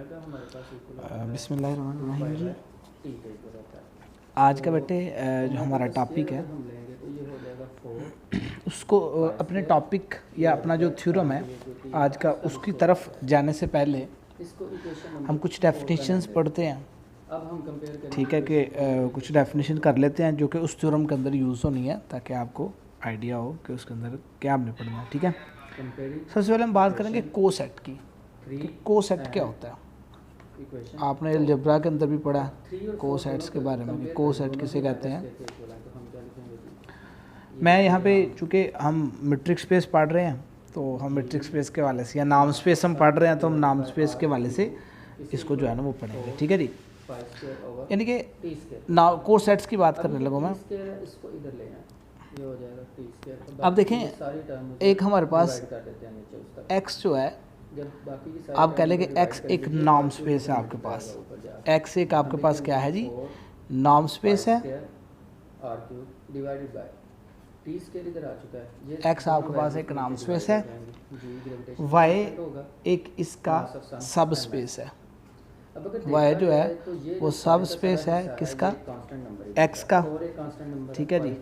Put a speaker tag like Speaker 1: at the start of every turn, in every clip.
Speaker 1: बिस्मिल्लाहिर्रहमानिर्रहीम जी। आज का बेटे जो हमारा टॉपिक है उसको अपने टॉपिक या अपना जो थ्योरम है आज का उसकी तरफ जाने से पहले हम कुछ डेफिनेशंस पढ़ते हैं। ठीक है कि कुछ डेफिनेशन कर लेते हैं जो कि उस थ्योरम के अंदर यूज़ होनी है ताकि आपको आइडिया हो कि उसके अंदर क्या हमने पढ़ना है। ठीक है, सबसे पहले हम बात करेंगे कोसेट की कि कोसेट क्या होता है। आपने अलजेब्रा के अंदर भी पढ़ा कोसेट्स के बारे में कि कोसेट किसे कहते हैं। मैं यहाँ पे चूँकि हम मीट्रिक स्पेस पढ़ रहे हैं तो हम मीट्रिक स्पेस के वाले से या नाम स्पेस हम पढ़ रहे हैं तो हम नाम स्पेस के वाले से इसको जो है ना वो पढ़ेंगे। ठीक है जी, यानी कि नाम कोसेट्स की बात करने लगूँ मैं। अब देखें, एक हमारे पास x जो है, आप कह लें कि x एक नॉर्म स्पेस है आपके पास। x एक आपके पास क्या है जी, नॉर्म स्पेस है। x आपके पास एक नॉर्म स्पेस है, y एक इसका सब स्पेस है। y जो है वो सब स्पेस है किसका, x का। ठीक है जी,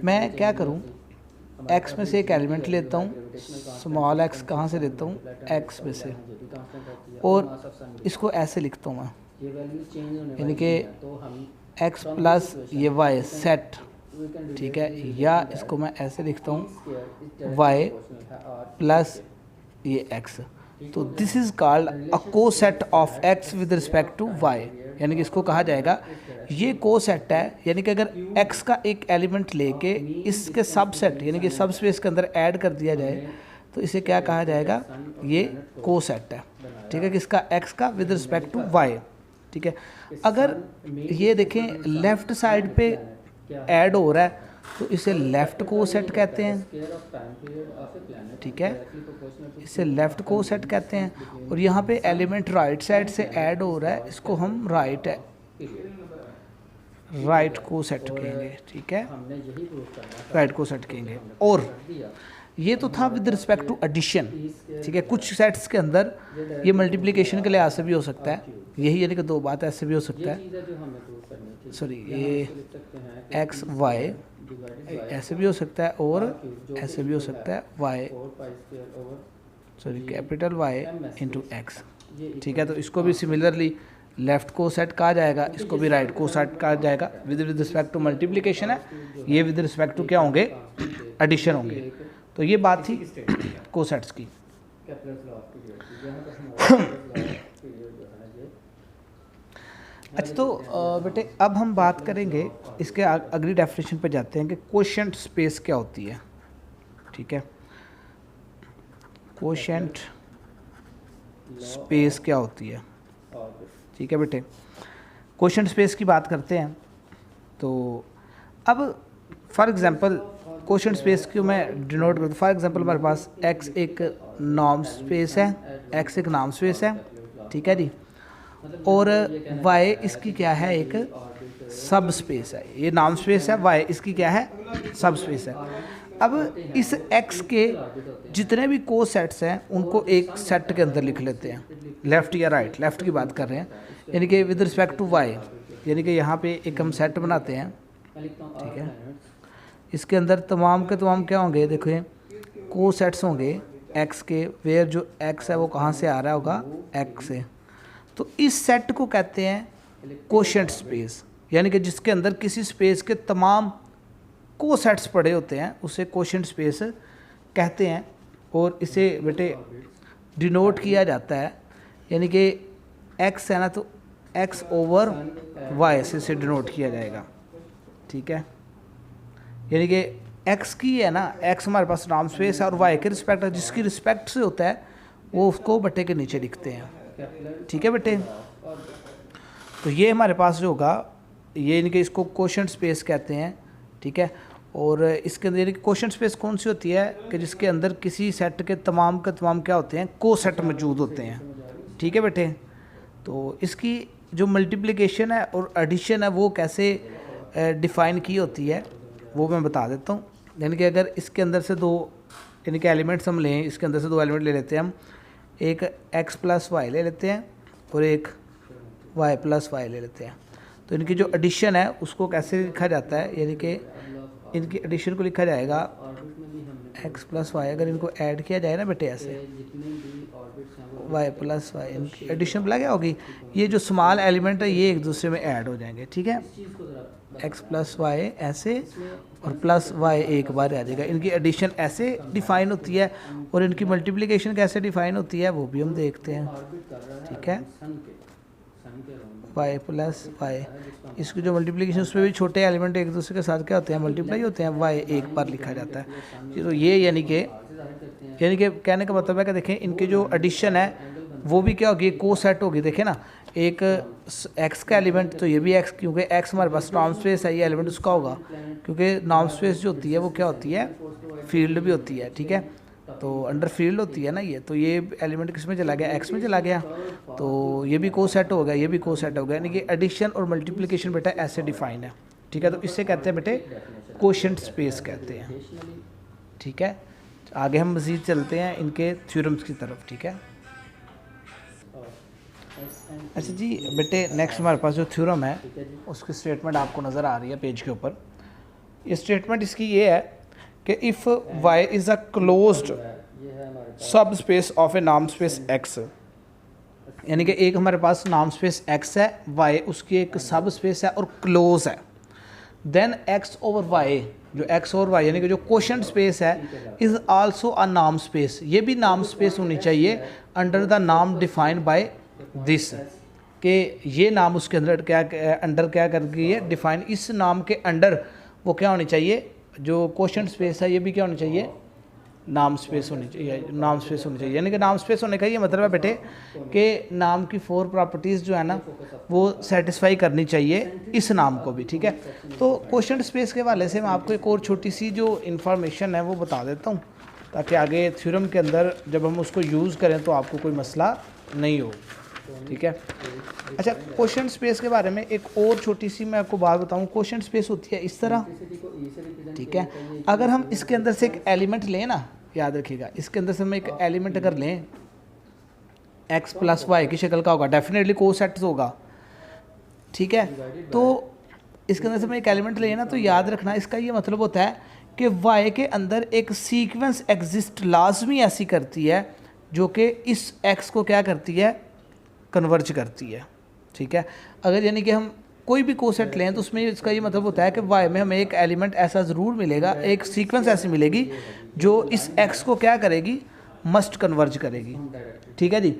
Speaker 1: मैं क्या करूं, x में से एक एलिमेंट लेता हूं, स्मॉल x कहाँ से लेता हूं, x में से, और इसको ऐसे लिखता हूं मैं, यानी कि x प्लस ये y सेट। ठीक है, या इसको मैं ऐसे लिखता हूँ y प्लस ये x। तो this is called a coset of x with respect to y, यानी कि इसको कहा जाएगा ये कोसेट है। यानी कि अगर x का एक एलिमेंट लेके इसके सबसेट यानी कि सब स्पेस के अंदर ऐड कर दिया जाए तो इसे क्या कहा जाएगा, ये कोसेट है। ठीक है, किसका, x का विद रिस्पेक्ट टू y। ठीक है, अगर ये देखें लेफ़्ट साइड पे ऐड हो रहा है तो इसे लेफ़्ट कोसेट कहते हैं। ठीक है, इसे लेफ़्ट कोसेट कहते हैं। और यहाँ पे एलिमेंट राइट साइड से ऐड हो रहा है, इसको हम राइट कोसेट कहेंगे। ठीक है, राइट कोसेट कहेंगे। और ये तो था विद रिस्पेक्ट टू एडिशन। ठीक है, कुछ सेट्स के अंदर ये मल्टीप्लिकेशन के लिहाज से भी हो सकता है, यही यानी कि दो बात ऐसे भी हो सकता है, सॉरी ये एक्स वाई ऐसे भी हो सकता है और ऐसे भी हो सकता है Y, sorry capital Y into X. ठीक है, तो इसको भी सिमिलरली लेफ़्ट को सेट कहा जाएगा, इसको भी राइट को सेट कहा जाएगा। विद रिस्पेक्ट टू मल्टीप्लिकेशन है, ये विद रिस्पेक्ट टू क्या होंगे, एडिशन होंगे। तो ये बात थी कोसेट्स की। अच्छा, तो बेटे अब हम बात करेंगे इसके अगली डेफिनेशन पे जाते हैं कि कोशेंट स्पेस क्या होती है। ठीक है, कोशेंट स्पेस क्या होती है। ठीक है बेटे, कोशेंट स्पेस की बात करते हैं। तो अब फॉर एग्जांपल कोशेंट स्पेस को मैं डिनोट करता हूँ। फॉर एग्जांपल हमारे पास x एक नॉर्म स्पेस है, x एक नॉर्म स्पेस है। ठीक है जी, और y इसकी क्या है, एक सब स्पेस है। ये नॉर्म स्पेस है, y इसकी क्या है, सब स्पेस है। अब इस x के जितने भी को सेट्स हैं उनको एक सेट के अंदर लिख लेते हैं, लेफ़्ट या राइट, लेफ़्ट की बात कर रहे हैं, यानी कि विद रिस्पेक्ट टू y, यानी कि यहाँ पे एक हम सेट बनाते हैं। ठीक है, इसके अंदर तमाम के तमाम क्या होंगे, देखिए को सेट्स होंगे x के, वेयर जो x है वो कहाँ से आ रहा होगा, x से। तो इस सेट को कहते हैं कोशेंट स्पेस, यानी कि जिसके अंदर किसी स्पेस के तमाम को सेट्स पड़े होते हैं उसे कोशेंट स्पेस कहते हैं। और इसे बेटे डिनोट किया जाता है, यानी कि x है ना तो x ओवर y से इसे डिनोट किया जाएगा। ठीक है, यानी कि x की है ना, x हमारे पास नॉर्म स्पेस है और y के रिस्पेक्ट है, जिसकी रिस्पेक्ट से होता है वो उसको बटे के नीचे लिखते हैं। ठीक है बेटे, तो ये हमारे पास जो होगा ये यानी कि इसको कोशेंट स्पेस कहते हैं। ठीक है, और इसके अंदर यानी कि कोशेंट स्पेस कौन सी होती है कि जिसके अंदर किसी सेट के तमाम क्या होते हैं, को सेट मौजूद होते हैं। ठीक है बेटे, तो इसकी जो मल्टीप्लिकेशन है और एडिशन है वो कैसे डिफ़ाइन की होती है वो मैं बता देता हूँ। यानी कि अगर इसके अंदर से दो यानी कि एलिमेंट्स हम लें, इसके अंदर से दो एलिमेंट ले लेते हैं हम, एक x प्लस वाई ले लेते हैं और एक y प्लस वाई ले लेते हैं। तो इनकी जो एडिशन है उसको कैसे लिखा जाता है, यानी कि इनकी एडिशन को लिखा जाएगा x प्लस वाई। अगर इनको ऐड किया जाए ना बेटे ऐसे y प्लस वाई, इनकी एडिशन बोला क्या होगी, ये जो स्मॉल एलिमेंट है ये एक दूसरे में ऐड हो जाएंगे, ठीक है। x प्लस वाई ऐसे और प्लस वाई एक बार आ जाएगा। इनकी एडिशन ऐसे डिफाइन होती है और इनकी मल्टीप्लिकेशन कैसे डिफाइन होती है वो भी हम देखते हैं, ठीक है। y प्लस वाई, इसकी जो मल्टीप्लिकेशन उसमें भी छोटे एलिमेंट एक दूसरे के साथ क्या होते हैं, मल्टीप्लाई होते हैं, y एक बार लिखा जाता है। तो ये यानी कि कहने का मतलब है कि देखें इनकी जो एडिशन है वो भी क्या होगी, को सेट होगी। देखें ना, एक x का एलिमेंट तो ये भी x, क्योंकि x हमारे पास नॉर्म स्पेस है, ये एलिमेंट उसका होगा, क्योंकि नॉर्म स्पेस जो होती है वो क्या होती है, फील्ड भी होती है, ठीक है। तो अंडर फील्ड होती है ना ये, तो ये एलिमेंट किस में चला गया, x में चला गया, तो ये भी को सेट हो गया, ये भी को सेट हो गया। यानी कि एडिशन और मल्टीप्लिकेशन बेटा ऐसे डिफाइन है, ठीक है। तो इससे कहते हैं बेटे कोशेंट स्पेस कहते हैं, ठीक है। आगे हम मज़ीद चलते हैं इनके थ्योरम्स की तरफ, ठीक है। अच्छा जी बेटे, नेक्स्ट हमारे पास जो थ्योरम है उसकी स्टेटमेंट आपको नज़र आ रही है पेज के ऊपर। ये स्टेटमेंट इसकी ये है कि if y is a closed सब स्पेस ऑफ ए नाम स्पेस x, यानी कि एक हमारे पास नाम स्पेस x है, y उसकी एक सब स्पेस है और क्लोज है, देन x ओवर y, जो x ओवर y यानी कि जो कोशेंट स्पेस है इज़ आल्सो अ नाम स्पेस, ये भी नाम स्पेस होनी चाहिए अंडर द नाम डिफाइंड बाय दिस, कि ये नाम उसके अंदर क्या अंडर क्या कर गई है डिफाइन, इस नाम के अंडर वो क्या होनी चाहिए, जो कोशेंट स्पेस है ये भी क्या होनी चाहिए, नाम स्पेस होनी चाहिए, नाम स्पेस होनी चाहिए। यानी कि नाम स्पेस होने का ये मतलब है बेटे कि नाम की 4 प्रॉपर्टीज़ जो है ना वो सेटिस्फाई करनी चाहिए इस नाम को भी, ठीक है। तो कोशेंट स्पेस के हवाले से मैं आपको एक और छोटी सी जो इन्फॉर्मेशन है वो बता देता हूँ, ताकि आगे थ्योरम के अंदर जब हम उसको यूज़ करें तो आपको कोई मसला नहीं हो, ठीक है। अच्छा, कोशेंट स्पेस के बारे में एक और छोटी सी मैं आपको बात बताऊं। कोशेंट स्पेस होती है इस तरह, ठीक है। अगर हम इसके अंदर से एक एलिमेंट लें ना, याद रखिएगा, इसके अंदर से हम एक एलिमेंट अगर लें x प्लस वाई की शक्ल का होगा, डेफिनेटली को सेट होगा, ठीक है। तो इसके अंदर से हम एक एलिमेंट लें ना, तो याद रखना इसका ये मतलब होता है कि y के अंदर एक सीक्वेंस एग्जिस्ट लाजमी ऐसी करती है जो कि इस x को क्या करती है, कन्वर्ज करती है, ठीक है। अगर यानी कि हम कोई भी कोसेट लें तो उसमें इसका ये मतलब होता है कि y में हमें एक एलिमेंट ऐसा ज़रूर मिलेगा, एक सीक्वेंस ऐसी मिलेगी जो इस x को क्या करेगी, मस्ट कन्वर्ज करेगी, ठीक है जी।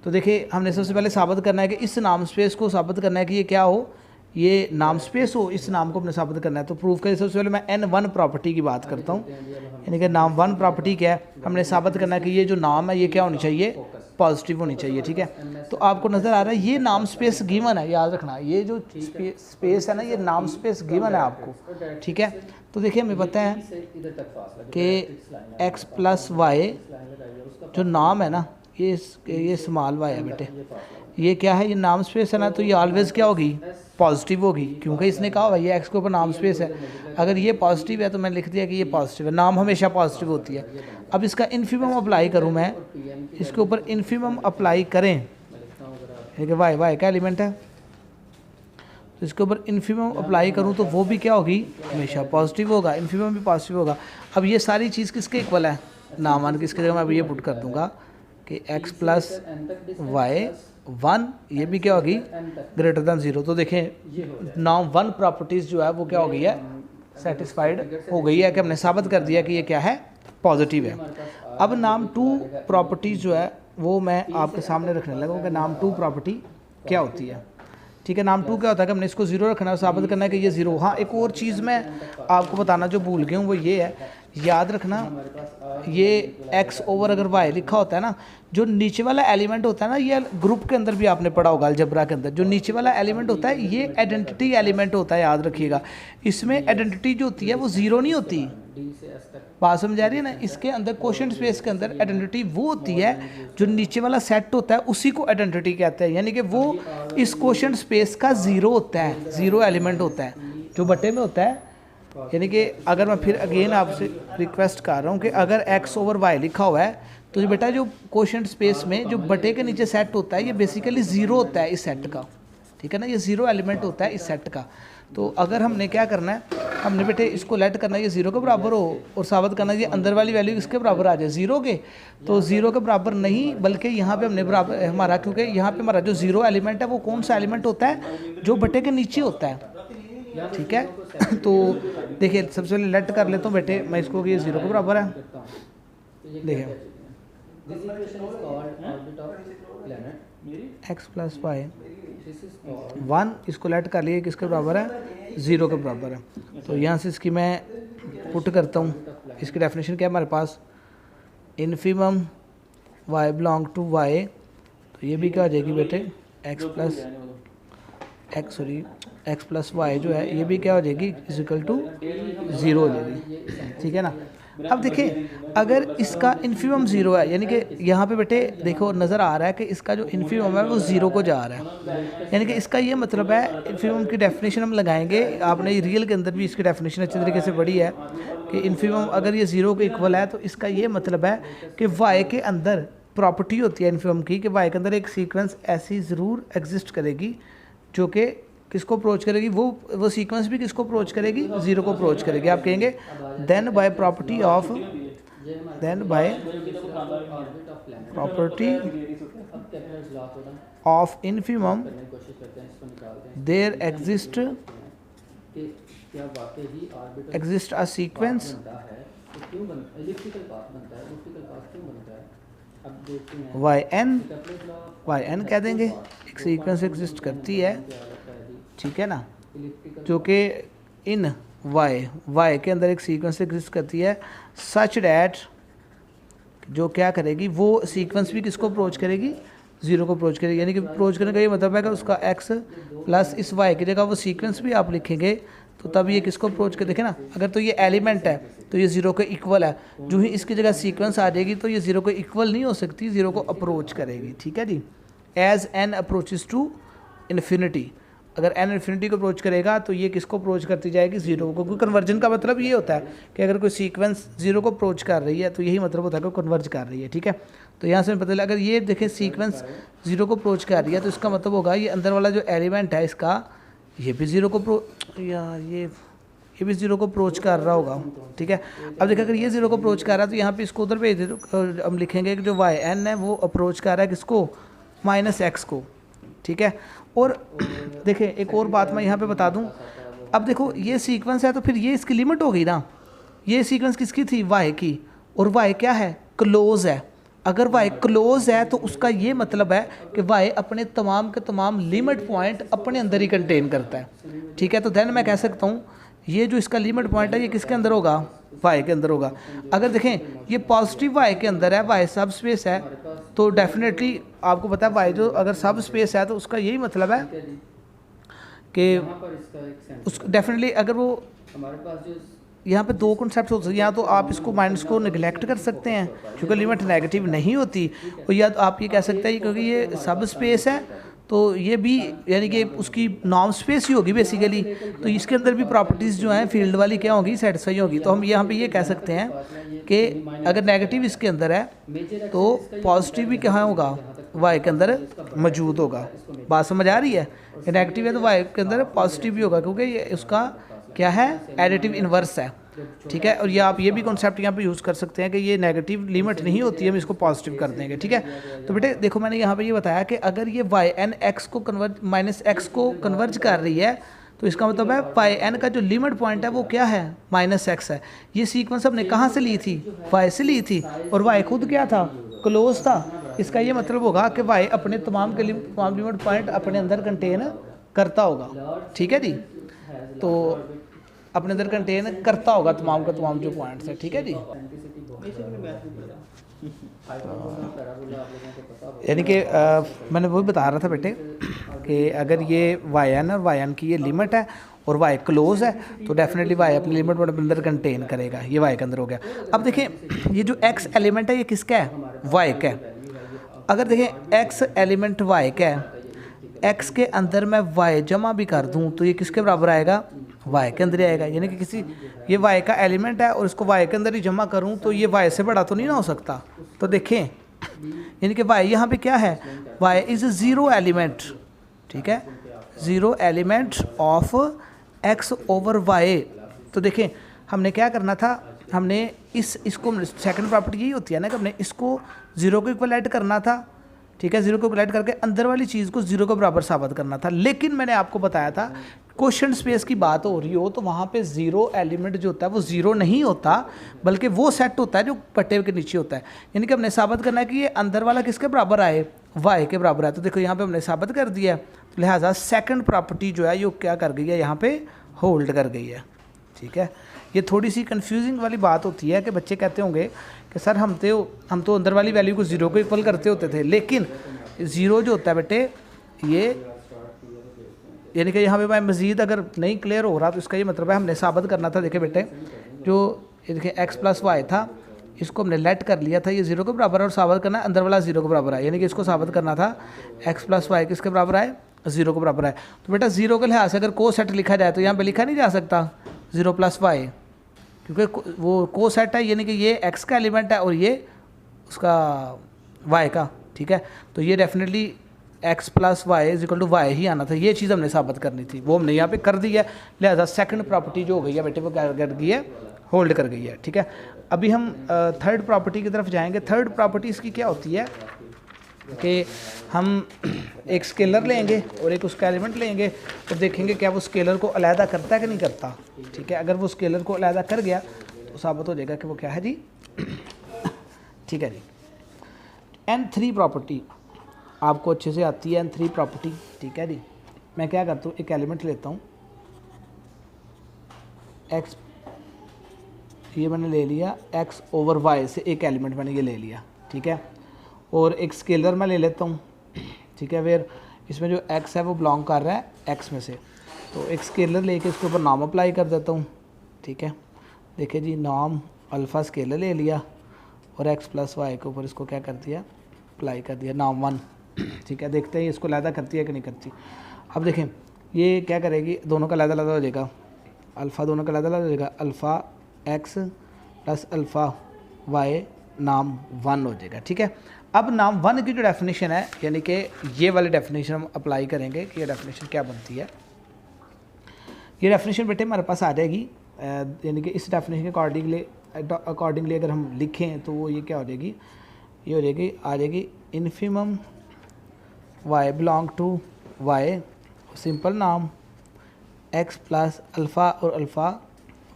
Speaker 1: तो देखिए हमने सबसे पहले साबित करना है कि इस नाम स्पेस को साबित करना है कि ये क्या हो, ये नाम स्पेस हो, इस नाम को हमने साबित करना है। तो प्रूफ के सबसे पहले मैं n1 प्रॉपर्टी की बात करता हूँ, यानी कि नाम 1 प्रॉपर्टी क्या है, हमने साबित करना है कि ये जो नाम है ये क्या होनी चाहिए, पॉजिटिव होनी चाहिए, ठीक है। तो आपको नज़र आ रहा है ये नाम स्पेस गिवन है, याद रखना ये जो स्पेस है ना ये नाम स्पेस गिवन है आपको, ठीक है। तो देखिए हमें पता है कि x प्लस वाई जो नाम है ना ये स्मॉल वाई है बेटे, ये क्या है, ये नाम स्पेस है ना, तो ये ऑलवेज क्या होगी, पॉजिटिव होगी, क्योंकि इसने कहा हुआ ये x के ऊपर नाम स्पेस है। अगर ये पॉजिटिव है तो मैंने लिख दिया कि ये पॉजिटिव है, नाम हमेशा पॉजिटिव होती है। अब इसका इन्फीमम अप्लाई करूँ मैं, इसके ऊपर इन्फीमम अप्लाई करें, ठीक है, वाई का एलिमेंट है, तो इसके ऊपर इन्फीमम अप्लाई करूँ तो वो भी क्या होगी, हमेशा पॉजिटिव होगा, इन्फीमम भी पॉजिटिव होगा। अब ये सारी चीज़ किसके इक्वल है, नामान किसके जगह मैं अब ये पुट कर दूँगा कि x प्लस वाई 1, ये भी क्या होगी, ग्रेटर दैन 0। तो देखें नाम 1 प्रॉपर्टीज़ जो है वो क्या हो गई है, सेटिस्फाइड हो गई है कि हमने साबित कर दिया कि ये क्या है, पॉजिटिव है। अब नाम 2 प्रॉपर्टीज़ जो है वो मैं आपके सामने रखने लगा कि नाम 2 प्रॉपर्टी क्या होती है, ठीक है। नाम 2 क्या होता है कि हमने इसको 0 रखना है, साबित करना है कि ये 0। हाँ, एक और चीज़ मैं आपको बताना जो भूल गया हूँ वो ये है, याद रखना ये x ओवर अगर y लिखा होता है ना, जो नीचे वाला एलिमेंट होता है ना, ये ग्रुप के अंदर भी आपने पढ़ा होगा अलजेब्रा के अंदर, जो नीचे वाला एलिमेंट होता है ये आइडेंटिटी एलिमेंट होता है, याद रखिएगा। इसमें आइडेंटिटी जो होती है वो 0 नहीं होती, बात समझ आ रही है ना। इसके अंदर कोशेंट स्पेस के अंदर आइडेंटिटी वो होती है जो नीचे वाला सेट होता है उसी को आइडेंटिटी कहते हैं, यानी कि वो इस कोशेंट स्पेस का 0 होता है, 0 एलिमेंट होता है, जो बटे में होता है यानी कि अगर मैं फिर अगेन आपसे रिक्वेस्ट कर रहा हूँ कि अगर x ओवर y लिखा हुआ है तो ये बेटा जो क्वोशिएंट स्पेस में जो बटे के नीचे सेट होता है ये बेसिकली ज़ीरो होता है इस सेट का, ठीक है ना, ये ज़ीरो एलिमेंट होता है इस सेट का। तो अगर हमने क्या करना है, हमने बेटे इसको लेट करना है ये ज़ीरो के बराबर हो और साबित करना है ये अंदर वाली वैल्यू किसके बराबर आ जाए, ज़ीरो के। तो ज़ीरो के बराबर नहीं बल्कि यहाँ पे हमने बराबर हमारा, क्योंकि यहाँ पे हमारा जो ज़ीरो एलिमेंट है वो कौन सा एलिमेंट होता है, जो बटे के नीचे होता है, ठीक है। तो देखिए सबसे पहले लेट कर लेता हूँ बेटे मैं इसको कि ये ज़ीरो के बराबर है, देखिए x प्लस वाई 1, इसको लेट कर लिए किसके बराबर है, ज़ीरो के बराबर है। तो यहाँ से इसकी मैं पुट करता हूँ, इसकी डेफिनेशन क्या है हमारे पास, infimum y belong to y, तो ये भी क्या हो जाएगी बेटे x प्लस वाई जो है ये भी क्या हो जाएगी इज इक्वल टू ज़ीरो हो जाएगी, ठीक है ना। अब देखिए अगर इसका इन्फिमम ज़ीरो है यानी कि यहाँ पे बेटे देखो नज़र आ रहा है कि इसका जो इन्फिमम है वो ज़ीरो को जा रहा है, यानी कि इसका ये मतलब है, इन्फिमम की डेफिनेशन हम लगाएंगे, आपने रियल के अंदर भी इसकी डेफिनेशन अच्छे तरीके से पढ़ी है कि इन्फिमम अगर ये ज़ीरो के इक्वल है तो इसका ये मतलब है कि वाई के अंदर प्रॉपर्टी होती है इन्फिमम की कि वाई के अंदर एक सीक्वेंस ऐसी ज़रूर एग्जिस्ट करेगी जो कि किसको अप्रोच करेगी, वो सीक्वेंस भी किसको अप्रोच करेगी, ज़ीरो को अप्रोच करेगी। आप कहेंगे then by property of infimum there exist a sequence Y N कह देंगे, एक सीक्वेंस एग्जिस्ट करती है, ठीक है ना, जो कि इन वाई के अंदर एक सीक्वेंस एग्जिस्ट करती है सच डैट, जो क्या करेगी वो सीक्वेंस भी किसको अप्रोच करेगी, ज़ीरो को अप्रोच करेगी। यानी कि अप्रोच करने का ये मतलब है कि उसका x प्लस इस y की जगह वो सीक्वेंस भी आप लिखेंगे तो तब ये किसको अप्रोच कर, देखें ना, अगर तो ये एलिमेंट है तो ये ज़ीरो के इक्वल है, जो ही इसकी जगह सीक्वेंस आ जाएगी तो ये ज़ीरो के इक्वल नहीं हो सकती, ज़ीरो को अप्रोच करेगी, ठीक है जी। As n approaches to infinity, अगर n इन्फिनिटी को अप्रोच करेगा तो ये किसको अप्रोच करती जाएगी, ज़ीरो को, क्योंकि कन्वर्जन का मतलब ये होता है कि अगर कोई सीक्वेंस ज़ीरो को अप्रोच कर रही है तो यही मतलब होता है कि कन्वर्ज कर रही है, ठीक है। तो यहाँ से पता चला अगर ये देखें सीक्वेंस ज़ीरो को अप्रोच कर रही है तो इसका मतलब होगा ये अंदर वाला जो एलिमेंट है इसका ये भी ज़ीरो को ये भी ज़ीरो को अप्रोच कर रहा होगा, ठीक है। अब देखिए अगर ये ज़ीरो को अप्रोच कर रहा है तो यहाँ पे इसको उधर भेज दे, तो हम लिखेंगे कि जो वाई एन है वो अप्रोच कर रहा है किसको, -x को, ठीक है। और देखिए एक और बात मैं यहाँ पे बता दूँ, अब देखो ये सीक्वेंस है तो फिर ये इसकी लिमिट हो गई ना, ये सीक्वेंस किसकी थी, वाई की, और वाई क्या है, क्लोज है। अगर वाई क्लोज है तो उसका ये मतलब है कि वाई अपने तमाम के तमाम लिमिट पॉइंट अपने अंदर ही कंटेन करता है, ठीक है। तो देन मैं कह सकता हूँ ये जो इसका लिमिट पॉइंट है ये किसके अंदर होगा, वाई के अंदर होगा। अगर देखें ये पॉजिटिव वाई के अंदर है, वाई सब स्पेस है, तो डेफिनेटली आपको पता है वाई जो अगर सब स्पेस है तो उसका यही मतलब है कि उस डेफिनेटली अगर वो हमारे पास जो यहाँ पे दो कॉन्सेप्ट होते हैं, या तो आप इसको माइनस को निगलेक्ट कर सकते हैं क्योंकि लिमिट नेगेटिव नहीं होती, और या तो आप ये कह सकते हैं क्योंकि ये सब स्पेस है तो ये भी यानी कि उसकी नॉर्म स्पेस ही होगी बेसिकली, तो इसके अंदर भी प्रॉपर्टीज़ जो हैं फील्ड वाली क्या होगी, सेटिस्फाई होगी। तो हम यहाँ पे ये कह सकते हैं कि अगर नेगेटिव इसके अंदर है तो पॉजिटिव भी कहाँ होगा, वाई के अंदर मौजूद होगा। बात समझ आ रही है, नेगेटिव है तो वाई के अंदर पॉजिटिव भी होगा क्योंकि ये उसका क्या है, एडिटिव इन्वर्स है, ठीक है। और ये आप ये भी कॉन्सेप्ट यहाँ पे यूज़ कर सकते हैं कि ये नेगेटिव लिमिट नहीं होती है, हम इसको पॉजिटिव कर देंगे, ठीक है। तो बेटे देखो मैंने यहाँ पे ये बताया कि अगर ये वाई एन एक्स को -x को कन्वर्ज कर रही है तो इसका मतलब है वाई एन का जो लिमिट पॉइंट है वो क्या है, -x है। ये सीक्वेंस हमने कहाँ से ली थी, वाई से ली थी, और वाई खुद क्या था, क्लोज था। इसका ये मतलब होगा कि वाई अपने तमाम लिमिट पॉइंट अपने अंदर कंटेन करता होगा, ठीक है जी। तो अपने अंदर कंटेन करता होगा तमाम का तमाम जो पॉइंट्स है, ठीक है जी। यानी कि मैंने वही बता रहा था बेटे कि अगर ये वाई एन और वाई एन की ये लिमिट है और वाई क्लोज है तो डेफिनेटली वाई अपनी लिमिट अपने अंदर कंटेन करेगा, ये वाई के अंदर हो गया। अब देखें ये जो एक्स एलिमेंट है ये किसका है, वाई का है। अगर देखें एक्स एलिमेंट वाई का है, एक्स के अंदर मैं वाई जमा भी कर दूं तो ये किसके बराबर आएगा, y के अंदर ही आएगा, यानी कि किसी ये y का एलिमेंट है और इसको y के अंदर ही जमा करूं तो ये y से बड़ा तो नहीं ना हो सकता। तो देखें यानी कि y यहाँ पे क्या है, y इज़ ज़ीरो एलिमेंट, ठीक है, zero element of x over y। तो देखें हमने क्या करना था, हमने इसको सेकंड प्रॉपर्टी यही होती है ना कि हमने इसको ज़ीरो को इक्वल ऐड करना था, ठीक है, ज़ीरो को इक्वल ऐड करके अंदर वाली चीज़ को ज़ीरो के बराबर साबित करना था। लेकिन मैंने आपको बताया था क्वेश्चन स्पेस की बात हो रही हो तो वहाँ पे ज़ीरो एलिमेंट जो होता है वो ज़ीरो नहीं होता, बल्कि वो सेट होता है जो पट्टे के नीचे होता है। यानी कि हमने साबित करना है कि ये अंदर वाला किसके बराबर आए, y के बराबर है। तो देखो यहाँ पे हमने साबित कर दिया, तो लिहाजा सेकंड प्रॉपर्टी जो है ये क्या कर गई है, यहाँ पे होल्ड कर गई है, ठीक है। ये थोड़ी सी कंफ्यूजिंग वाली बात होती है कि बच्चे कहते होंगे कि सर हम तो अंदर वाली वैल्यू को ज़ीरो को इक्वल करते होते थे, लेकिन ज़ीरो जो होता है बेटे ये, यानी कि यहाँ पे मैं मज़ीद अगर नहीं क्लियर हो रहा तो इसका ये मतलब है हमने साबित करना था। देखिए बेटे जो ये देखिए x प्लस वाई था, इसको हमने लेट कर लिया था ये ज़ीरो के बराबर, और साबित करना अंदर वाला ज़ीरो के बराबर है, यानी कि इसको साबित करना था x प्लस वाई किसके बराबर आए, ज़ीरो के बराबर है। तो बेटा ज़ीरो के लिहाज से अगर को सेट लिखा जाए तो यहाँ पे लिखा नहीं जा सकता ज़ीरो प्लस वाई, क्योंकि वो को सेट है, यानी कि ये x का एलिमेंट है और ये उसका y का, ठीक है। तो ये definitely x plus Y is equal to Y ही आना था, ये चीज़ हमने साबित करनी थी, वो हमने यहाँ पे कर दी है। लिहाजा सेकंड प्रॉपर्टी जो हो गई है बेटे वो क्या कर गई है, होल्ड कर गई है, ठीक है। अभी हम थर्ड प्रॉपर्टी की तरफ जाएंगे। थर्ड प्रॉपर्टी इसकी क्या होती है कि हम एक स्केलर लेंगे और एक उसका एलिमेंट लेंगे और देखेंगे क्या वो स्केलर को अलहदा करता है कि नहीं करता, ठीक है। अगर वो स्केलर को अलहदा कर गया तो साबित हो जाएगा कि वो क्या है जी, ठीक है जी। n3 प्रॉपर्टी आपको अच्छे से आती है, n3 प्रॉपर्टी, ठीक है जी। मैं क्या करता हूँ, एक एलिमेंट लेता हूँ x, ये मैंने ले लिया x ओवर y से एक एलिमेंट मैंने ये ले लिया, ठीक है, और एक स्केलर मैं ले लेता हूँ, ठीक है, वेयर इसमें जो x है वो बिलोंग कर रहा है x में से। तो एक स्केलर लेके इसके ऊपर नाम अप्लाई कर देता हूँ, ठीक है। देखिए जी नाम अल्फ़ा स्केलर ले लिया और x प्लस वाई के ऊपर इसको क्या कर दिया, अप्लाई कर दिया नाम 1, ठीक है। देखते हैं इसको अलहदा करती है कि नहीं करती। अब देखें ये क्या करेगी, दोनों का अलहदा अलहदा हो जाएगा, अल्फ़ा दोनों का अलहदा अलहदा हो जाएगा, alpha x plus alpha y नाम 1 हो जाएगा, ठीक है। अब नाम 1 की जो डेफिनेशन है, यानी कि ये वाली डेफिनेशन हम अप्लाई करेंगे कि ये डेफिनेशन क्या बनती है। ये डेफिनेशन बेटे हमारे पास आ जाएगी, यानी कि इस डेफिनेशन के अकॉर्डिंगली अगर हम लिखें तो वो ये क्या हो जाएगी, ये हो जाएगी, आ जाएगी infimum y belong to y, simple नाम x प्लस अल्फ़ा और अल्फ़ा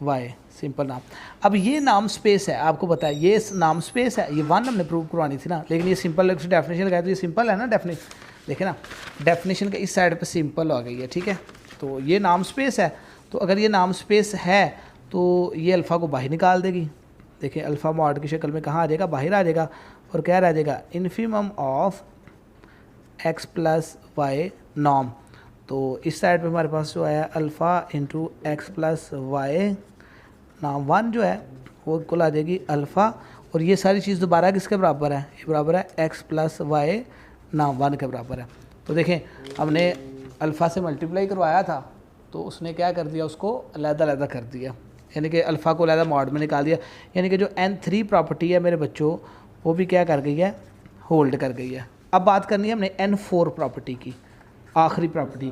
Speaker 1: y, सिंपल नाम। अब ये नाम स्पेस है, आपको पता है ये नाम स्पेस है, ये 1 हमने प्रूव करवानी थी ना, लेकिन ये सिंपल डेफिनेशन लगाया तो ये सिंपल है ना डेफिनेशन, देखे ना डेफिनेशन के इस साइड पे सिंपल आ गई है, ठीक है। तो ये नाम स्पेस है, तो अगर ये नाम स्पेस है तो ये अल्फ़ा को बाहर निकाल देगी, देखिए अल्फ़ा मॉड की शक्ल में कहाँ आ जाएगा, बाहर आ जाएगा, और क्या रह जाएगा infimum of x plus y नॉम। तो इस साइड पे हमारे पास जो है alpha into x plus y नाम 1 जो है वो इक्वल आ जाएगी अल्फ़ा, और ये सारी चीज़ दोबारा किसके बराबर है, ये बराबर है x प्लस वाई नाम 1 के बराबर है। तो देखें हमने अल्फ़ा से मल्टीप्लाई करवाया था तो उसने क्या कर दिया, उसको अलग-अलग कर दिया, यानी कि अल्फ़ा को अलग मॉड में निकाल दिया, यानी कि जो n3 प्रॉपर्टी है मेरे बच्चों वो भी क्या कर गई है, होल्ड कर गई है। अब बात करनी है हमने n4 प्रॉपर्टी की, आखिरी प्रॉपर्टी।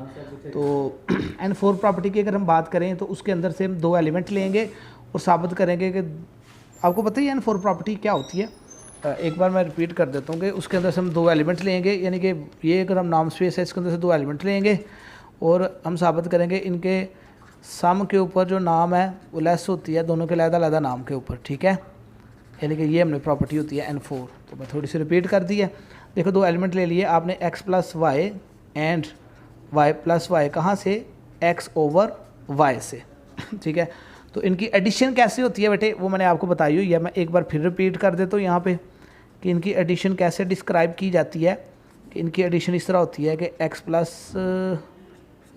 Speaker 1: तो n4 प्रॉपर्टी की अगर हम बात करें तो उसके अंदर से हम 2 एलिमेंट लेंगे और साबित करेंगे कि आपको पता ही है n4 प्रॉपर्टी क्या होती है। एक बार मैं रिपीट कर देता हूँ कि उसके अंदर से हम 2 एलिमेंट लेंगे, यानी कि ये अगर हम नाम स्पेस है इसके अंदर से 2 एलिमेंट लेंगे और हम साबित करेंगे इनके सम के ऊपर जो नाम है वो लेस होती है दोनों के अलग-अलग नाम के ऊपर, ठीक है। यानी कि ये हमने प्रॉपर्टी होती है n4। तो मैं थोड़ी सी रिपीट कर दी है। देखो 2 एलिमेंट ले लिए आपने x plus Y and y plus Y, कहाँ से, x ओवर y से, ठीक है। तो इनकी एडिशन कैसे होती है बेटे वो मैंने आपको बताई हुई है, मैं एक बार फिर रिपीट कर देता हूँ यहाँ पे कि इनकी एडिशन कैसे डिस्क्राइब की जाती है। कि इनकी एडिशन इस तरह होती है कि x plus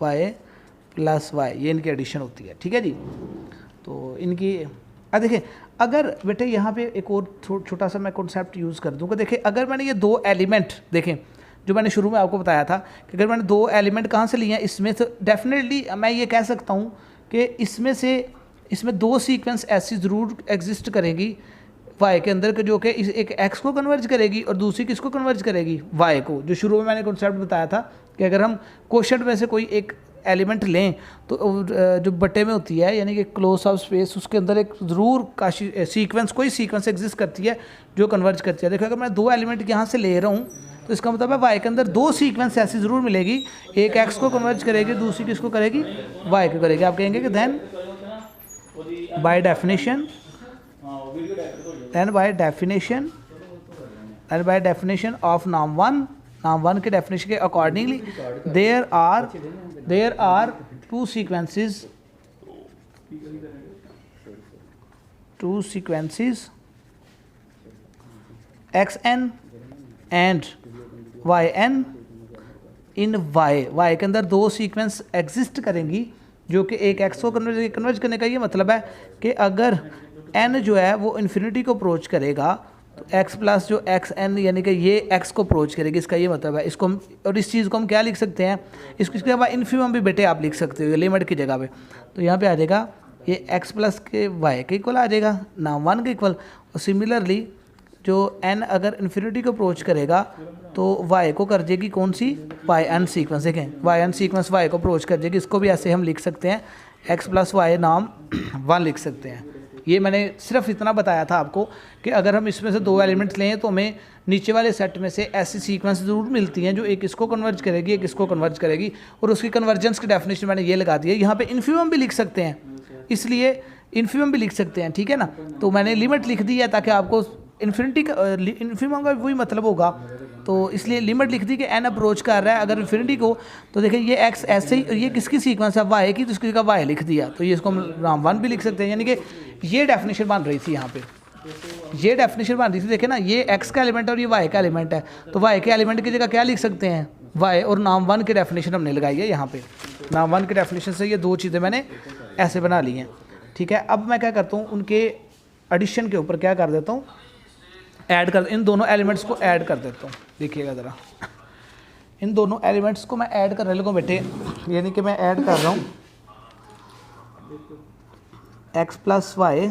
Speaker 1: Y plus Y, ये इनकी एडिशन होती है, ठीक है जी। तो इनकी देखिए अगर बेटे यहाँ पे एक और छोटा सा मैं कॉन्सेप्ट यूज़ कर दूँ कि देखिए अगर मैंने ये 2 एलिमेंट देखें जो मैंने शुरू में आपको बताया था कि अगर मैंने 2 एलिमेंट कहाँ से लिए हैं इसमें, तो डेफिनेटली मैं ये कह सकता हूँ कि इसमें दो सीक्वेंस ऐसी ज़रूर एग्जिस्ट करेंगी वाई के अंदर के जो कि एक एक्स को कन्वर्ज करेगी और दूसरी किसको कन्वर्ज करेगी, वाई को। जो शुरू में मैंने कॉन्सेप्ट बताया था कि अगर हम क्वोशंट में से कोई एक एलिमेंट लें तो जो बटे में होती है यानी कि क्लोज ऑफ स्पेस, उसके अंदर एक ज़रूर का सीक्वेंस कोई सीक्वेंस एग्जिस्ट करती है जो कन्वर्ज करती है। देखो अगर मैं दो एलिमेंट यहाँ से ले रहा हूँ तो इसका मतलब है वाई के अंदर दो सीक्वेंस ऐसी ज़रूर मिलेगी, एक एक्स को कन्वर्ज करेगी, दूसरी किसको करेगी, वाई को करेगी। आप कहेंगे कि देन बाय डेफिनेशन ऑफ नाम वन के डेफिनेशन के accordingly there are two sequences xn and yn in y के अंदर दो सीक्वेंस एग्जिस्ट करेंगी जो कि एक x को कन्वर्ज करने का ये मतलब है कि अगर n जो है वो इन्फिनिटी को अप्रोच करेगा तो x प्लस जो xn यानी कि ये x को अप्रोच करेगी, इसका ये मतलब है। इसको हम और इस चीज़ को हम क्या लिख सकते हैं, इसके बाद इन्फिमम भी बेटे आप लिख सकते हो लिमिट की जगह पे। तो यहाँ पे आ जाएगा ये x प्लस के y के इक्वल आ जाएगा, नाम वन के इक्वल। और सिमिलरली जो n अगर इन्फिनिटी को अप्रोच करेगा तो y को कर देगी कौन सी, yn सीक्वेंस। देखें yn सीक्वेंस y को अप्रोच कर देगी, इसको भी ऐसे हम लिख सकते हैं x प्लस वाई नाम वन लिख सकते हैं। ये मैंने सिर्फ इतना बताया था आपको कि अगर हम इसमें से दो एलिमेंट्स लें तो हमें नीचे वाले सेट में से ऐसी सीक्वेंस ज़रूर मिलती हैं जो एक इसको कन्वर्ज करेगी, एक इसको कन्वर्ज करेगी, और उसकी कन्वर्जेंस की डेफिनेशन मैंने ये लगा दी है। यहाँ पे इन्फिमम भी लिख सकते हैं, इसलिए इन्फिमम भी लिख सकते हैं, ठीक है ना। तो मैंने लिमिट लिख दी है ताकि आपको इन्फिनिटी का इन्फिमम का वही मतलब होगा, तो इसलिए लिमिट लिख दी कि n अप्रोच कर रहा है अगर इन्फिनिटी को। तो देखिए ये x ऐसे ही, ये किसकी सीक्वेंस है, y की, तो इसकी जगह y लिख दिया, तो ये इसको हम नाम वन भी लिख सकते हैं। यानी कि ये डेफिनेशन बन रही थी यहाँ पे, ये डेफिनेशन बन रही थी। देखे ना, ये x का एलिमेंट और ये y का एलिमेंट है, तो y के एलिमेंट की जगह क्या लिख सकते हैं, y, और नाम वन की डेफिनेशन हमने लगाई है यहाँ पे। नाम वन की डेफिनेशन से ये दो चीज़ें मैंने ऐसे बना ली हैं, ठीक है। अब मैं क्या करता हूँ, उनके एडिशन के ऊपर क्या कर देता हूँ, ऐड कर, इन दोनों एलिमेंट्स को ऐड कर देता हूँ। देखिएगा ज़रा, इन दोनों एलिमेंट्स को मैं ऐड करने लगूँ बेटे, यानी कि मैं ऐड कर रहा हूँ x प्लस वाई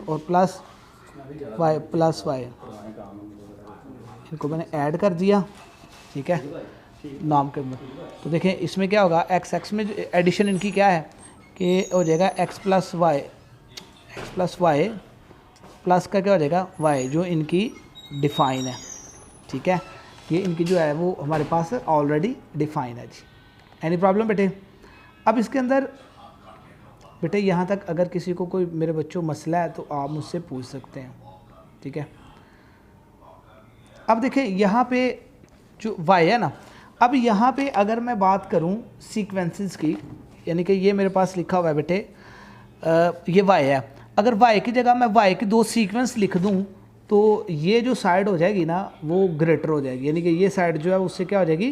Speaker 1: और प्लस वाई, इनको मैंने ऐड कर दिया, ठीक है, नाम के अंदर। तो देखें इसमें क्या होगा, x में एडिशन इनकी क्या है कि हो जाएगा x प्लस वाई प्लस का क्या हो जाएगा y, जो इनकी डिफ़ाइन है, ठीक है। ये इनकी जो है वो हमारे पास ऑलरेडी डिफ़ाइन है जी। एनी प्रॉब्लम बेटे? अब इसके अंदर बेटे यहाँ तक अगर किसी को कोई मेरे बच्चों मसला है तो आप मुझसे पूछ सकते हैं, ठीक है। अब देखिए यहाँ पे जो y है ना, अब यहाँ पे अगर मैं बात करूँ सीक्वेंसेस की, यानी कि ये मेरे पास लिखा हुआ है बेटे, ये y है। अगर y की जगह मैं y की दो सीक्वेंस लिख दूँ तो ये जो साइड हो जाएगी ना वो ग्रेटर हो जाएगी, यानी कि ये साइड जो है उससे क्या हो जाएगी,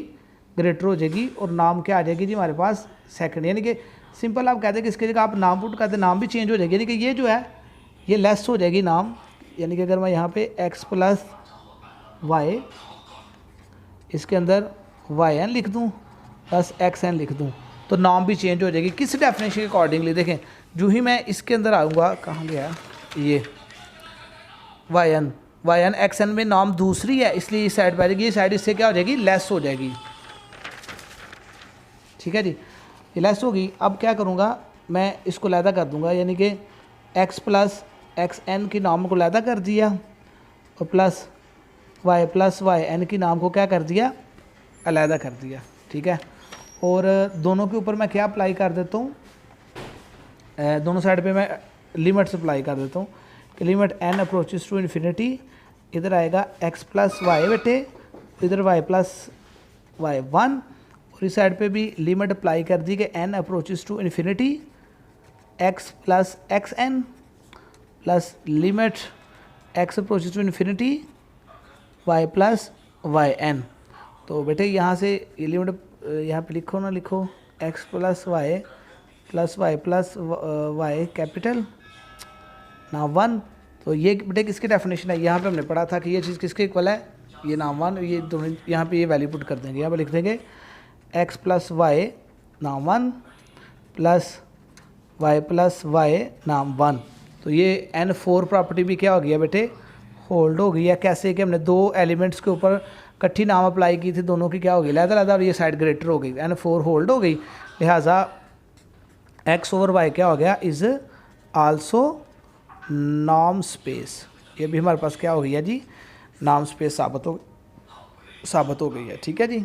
Speaker 1: ग्रेटर हो जाएगी, और नाम क्या आ जाएगी जी हमारे पास सेकंड। यानी कि सिंपल आप कहते हैं कि इसकी जगह आप नाम पुट करते, नाम भी चेंज हो जाएगी, यानी कि ये जो है ये लेस हो जाएगी नाम। यानी कि अगर मैं यहाँ पे x प्लस वाई, इसके अंदर yn लिख दूँ प्लस xn लिख दूँ तो नाम भी चेंज हो जाएगी। किस डेफिनेशन के अकॉर्डिंगली, देखें जो ही मैं इसके अंदर आऊँगा, कहाँ गया ये yn xn में नाम दूसरी है, इसलिए इस साइड पर आ जाएगी, ये साइड इससे क्या हो जाएगी, लेस हो जाएगी, ठीक है जी, ये लेस होगी। अब क्या करूँगा, मैं इसको लैदा कर दूँगा, यानी कि x प्लस xn की नाम को लैदा कर दिया और प्लस y n की नाम को क्या कर दिया, अलहदा कर दिया, ठीक है। और दोनों के ऊपर मैं क्या अप्लाई कर देता हूँ, दोनों साइड पे मैं लिमिट्स अप्लाई कर देता हूँ कि limit n approaches to infinity, इधर आएगा x प्लस वाई बेटे, इधर y प्लस वाई वन, और इस साइड पे भी लिमिट अप्लाई कर दी कि n approaches to infinity x plus xn plus limit x approaches to infinity y plus yn। तो बेटे यहाँ से ये लिमिट यहाँ पे लिखो ना, लिखो x plus y plus y capital ना वन। तो ये बेटे किसकी डेफिनेशन है, यहाँ पे हमने पढ़ा था कि ये चीज़ किसके इक्वल है, ये नाम 1, ये दोनों यहाँ पे ये वैल्यू पुट कर देंगे। यहाँ पे लिख देंगे x प्लस वाई नाम 1 प्लस y नाम 1। तो ये n4 प्रॉपर्टी भी क्या हो गया बेटे, होल्ड हो गई है। कैसे कि हमने दो एलिमेंट्स के ऊपर इकट्ठी नाम अप्लाई की थी, दोनों की क्या हो गई, लहदा और ये साइड ग्रेटर हो गई, n4 होल्ड हो गई। लिहाजा x ओवर y क्या हो गया, इज़ आल्सो नॉर्म स्पेस। ये भी हमारे पास क्या हो गई है जी, नॉर्म स्पेस साबित हो गई है। ठीक है जी।